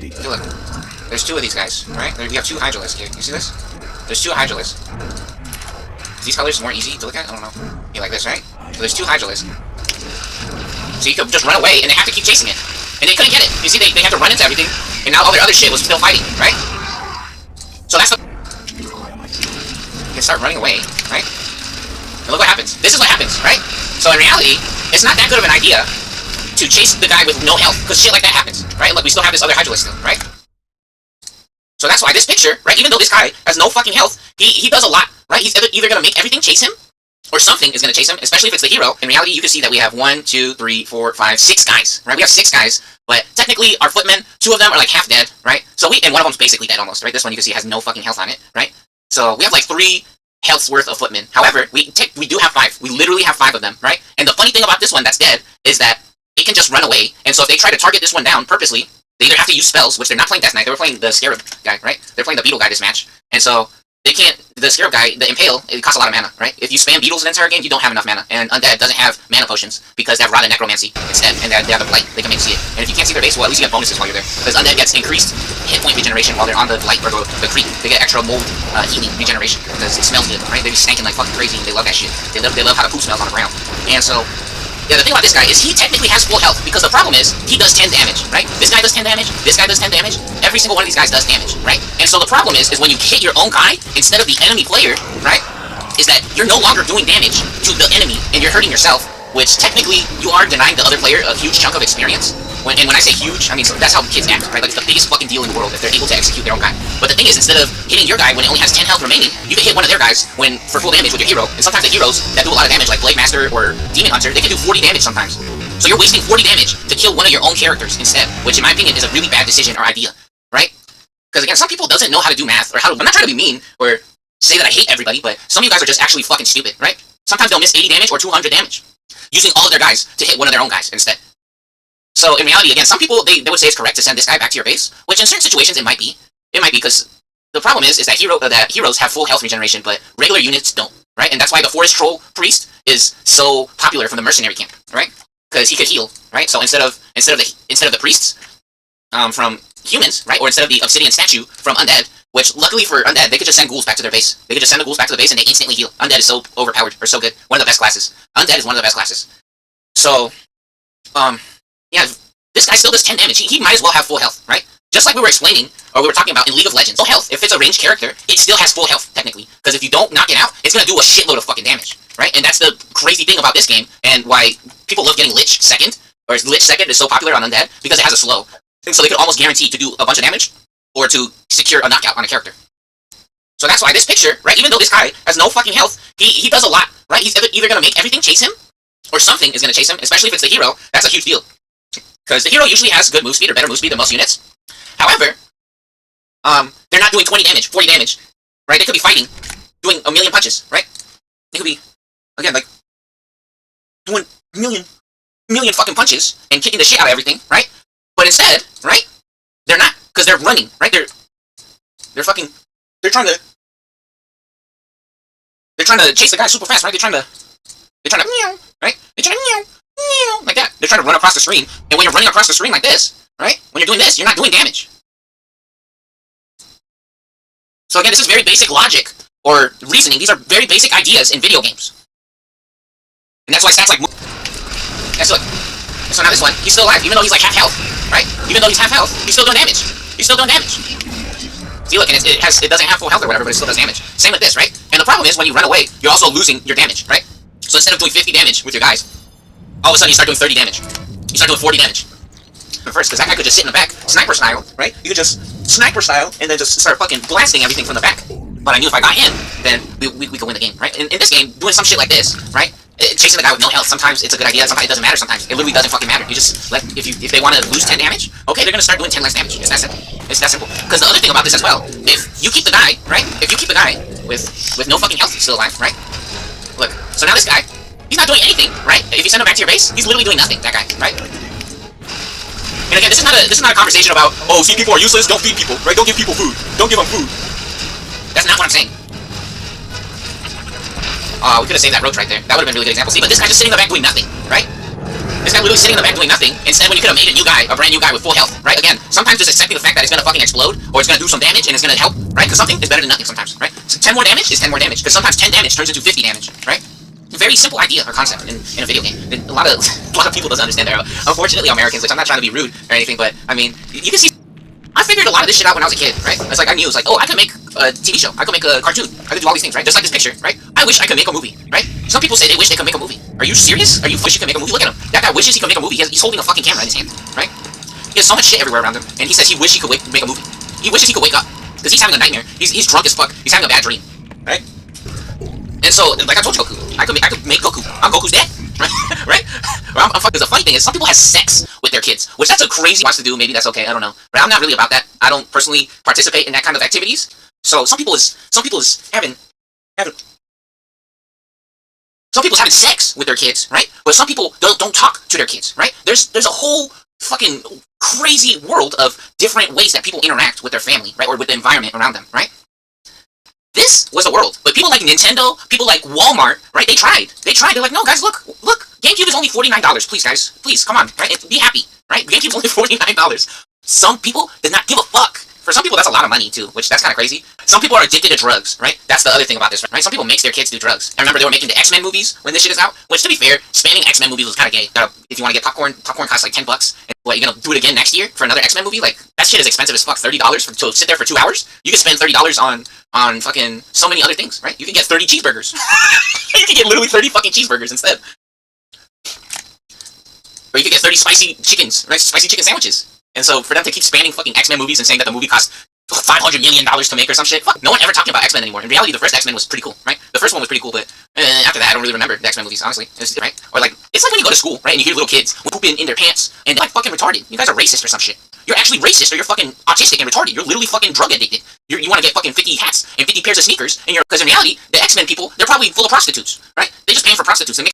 Okay, look. There's two of these guys, right? We have two Hydralisks here. You see this? There's two Hydralisks. Is these colors more easy to look at? I don't know. Yeah, like this, right? So there's two Hydralisks. So you could just run away, and they have to keep chasing it. And they couldn't get it. You see, they have to run into everything, and now all their other shit was still fighting, right? So that's the... You can start running away, right? And look what happens. This is what happens, right? So in reality, it's not that good of an idea to chase the guy with no health, because shit like that happens, right? Look, we still have this other Hydralisk still, right? So that's why this picture, right, even though this guy has no fucking health, he does a lot, right? He's either gonna make everything chase him, or something is gonna chase him, especially if it's the hero. In reality, you can see that we have 1, 2, 3, 4, 5, 6 guys, right? We have 6 guys, but technically our footmen, 2 of them are like half dead, right? So and one of them's basically dead almost, right? This one you can see has no fucking health on it, right? So we have like 3 healths worth of footmen. However, we do have 5. We literally have 5 of them, right? And the funny thing about this one that's dead is that it can just run away, and so if they try to target this one down purposely, they either have to use spells, which they're not playing Death Knight, they were playing the Scarab guy, right? They're playing the Beetle guy this match, and so they can't, the Scarab guy, the Impale, it costs a lot of mana, right? If you spam Beetles in an entire game, you don't have enough mana, and Undead doesn't have mana potions, because they have Rod and Necromancy instead, and they have the Blight, they can make see it. And if you can't see their base, well, at least you get bonuses while you're there, because Undead gets increased hit point regeneration while they're on the Blight, or the Creep. They get extra mold healing regeneration, because it smells good, right? They be stanking like fucking crazy, and they love that shit. They love how the poop smells on the ground. And so, yeah, the thing about this guy is he technically has full health, because the problem is, he does 10 damage, right? This guy does 10 damage, this guy does 10 damage, every single one of these guys does damage, right? And so the problem is when you hit your own guy, instead of the enemy player, right, is that you're no longer doing damage to the enemy, and you're hurting yourself, which technically, you are denying the other player a huge chunk of experience. And when I say huge, I mean, so that's how kids act, right? Like, it's the biggest fucking deal in the world if they're able to execute their own guy. But the thing is, instead of hitting your guy when it only has 10 health remaining, you can hit one of their guys for full damage with your hero. And sometimes the heroes that do a lot of damage, like Blade Master or Demon Hunter, they can do 40 damage sometimes. So you're wasting 40 damage to kill one of your own characters instead, which in my opinion is a really bad decision or idea, right? Because again, some people doesn't know how to do math, or how to, I'm not trying to be mean, or say that I hate everybody, but some of you guys are just actually fucking stupid, right? Sometimes they'll miss 80 damage or 200 damage, using all of their guys to hit one of their own guys instead. So in reality, again, some people, they would say it's correct to send this guy back to your base, which in certain situations it might be. It might be, because the problem is that heroes have full health regeneration, but regular units don't, right? And that's why the Forest Troll Priest is so popular from the mercenary camp, right? Because he could heal, right? So instead of the priests from humans, right, or instead of the obsidian statue from undead, which luckily for undead, they could just send ghouls back to their base. They could just send the ghouls back to the base and they instantly heal. Undead is so overpowered, or so good. One of the best classes. Undead is one of the best classes. So, yeah, this guy still does 10 damage. He might as well have full health, right? Just like we were explaining, or we were talking about in League of Legends. Full health, if it's a ranged character, it still has full health, technically. Because if you don't knock it out, it's going to do a shitload of fucking damage, right? And that's the crazy thing about this game, and why people love getting Lich second, or Lich second is so popular on Undead, because it has a slow. And so they could almost guarantee to do a bunch of damage, or to secure a knockout on a character. So that's why this picture, right, even though this guy has no fucking health, he does a lot, right? He's either going to make everything chase him, or something is going to chase him, especially if it's the hero. That's a huge deal. Because the hero usually has good move speed, or better move speed than most units. However, they're not doing 20 damage, 40 damage, right? They could be fighting, doing a million punches, right? They could be, again, like, doing million fucking punches, and kicking the shit out of everything, right? But instead, right, they're not, because they're running, right? They're trying to chase the guy super fast, right? They're trying to meow, right? They're trying to meow, like that. They're trying to run across the screen, and when you're running across the screen like this, right? When you're doing this, you're not doing damage. So again, this is very basic logic, or reasoning. These are very basic ideas in video games. And that's why stats like... Yeah, so, so now this one, he's still alive, even though he's like half health, right? Even though he's half health, he's still doing damage. He's still doing damage. See, look, and it doesn't have full health or whatever, but it still does damage. Same with this, right? And the problem is, when you run away, you're also losing your damage, right? So instead of doing 50 damage with your guys, all of a sudden you start doing 30 damage. You start doing 40 damage. At first, because that guy could just sit in the back, sniper style, right? You could just sniper style, and then just start fucking blasting everything from the back. But I knew if I got him, then we could win the game, right? In this game, doing some shit like this, right? Chasing the guy with no health, sometimes it's a good idea, sometimes it doesn't matter sometimes. It literally doesn't fucking matter. You just let, if they want to lose 10 damage, okay, they're gonna start doing 10 less damage. It's that simple. It's that simple. Because the other thing about this as well, if you keep the guy, right? If you keep the guy with no fucking health still alive, right? Look, so now this guy, he's not doing anything, right? If you send him back to your base, he's literally doing nothing, that guy, right? And again, this is not a conversation about, oh, see, people are useless, don't feed people, right? Don't give people food. Don't give them food. That's not what I'm saying. We could have saved that roach right there. That would have been a really good example. See, but this guy's just sitting in the back doing nothing, right? This guy literally sitting in the back doing nothing. Instead, when you could have made a new guy, a brand new guy with full health, right? Again, sometimes just accepting the fact that it's gonna fucking explode, or it's gonna do some damage, and it's gonna help, right? Because something is better than nothing sometimes, right? So 10 more damage is 10 more damage, because sometimes 10 damage turns into 50 damage, right? Very simple idea or concept in a video game. A lot of people doesn't understand that. Unfortunately, Americans, which I'm not trying to be rude or anything, but I mean, you can see. I figured a lot of this shit out when I was a kid, right? It's like I knew, it's like, oh, I could make a TV show, I could make a cartoon, I could do all these things, right? Just like this picture, right? I wish I could make a movie, right? Some people say they wish they could make a movie. Are you serious? Are you wish you could make a movie? Look at him. That guy wishes he could make a movie. He's holding a fucking camera in his hand, right? He has so much shit everywhere around him, and he says he wishes he could make a movie. He wishes he could wake up because he's having a nightmare. He's drunk as fuck. He's having a bad dream, right? And so, like I told you, Goku, I could make Goku. I'm Goku's dad, right? Well, I'm fucking. The funny thing is, some people have sex with their kids, which that's a crazy wants to do. Maybe that's okay. I don't know. But I'm not really about that. I don't personally participate in that kind of activities. So some people is having sex with their kids, right? But some people don't talk to their kids, right? There's a whole fucking crazy world of different ways that people interact with their family, right, or with the environment around them, right? This was the world. But people like Nintendo, people like Walmart, right? They tried. They're like, no, guys, look. GameCube is only $49. Please, guys. Please, come on, right? Be happy, right? GameCube's only $49. Some people did not give a fuck. For some people, that's a lot of money, too, which that's kind of crazy. Some people are addicted to drugs, right? That's the other thing about this, right? Some people make their kids do drugs. I remember they were making the X-Men movies when this shit is out, which, to be fair, spamming X-Men movies was kind of gay. If you want to get popcorn costs like $10. And what, you're going to do it again next year for another X-Men movie? Like, that shit is expensive as fuck. $30 to sit there for 2 hours? You can spend $30 on fucking so many other things, right? You can get 30 cheeseburgers. You can get literally 30 fucking cheeseburgers instead. Or you could get 30 spicy chickens, right? Spicy chicken sandwiches. And so for them to keep spanning fucking X-Men movies and saying that the movie cost $500 million to make or some shit, fuck, no one ever talking about X-Men anymore. In reality, the first X-Men was pretty cool, right? The first one was pretty cool, but after that, I don't really remember the X-Men movies, honestly. Right? Or like, it's like when you go to school, right, and you hear little kids pooping in their pants, and they're like fucking retarded. You guys are racist or some shit. You're actually racist, or you're fucking autistic and retarded. You're literally fucking drug addicted. You want to get fucking 50 hats and 50 pairs of sneakers, and because in reality, the X-Men people, they're probably full of prostitutes, right? They just paying for prostitutes. They make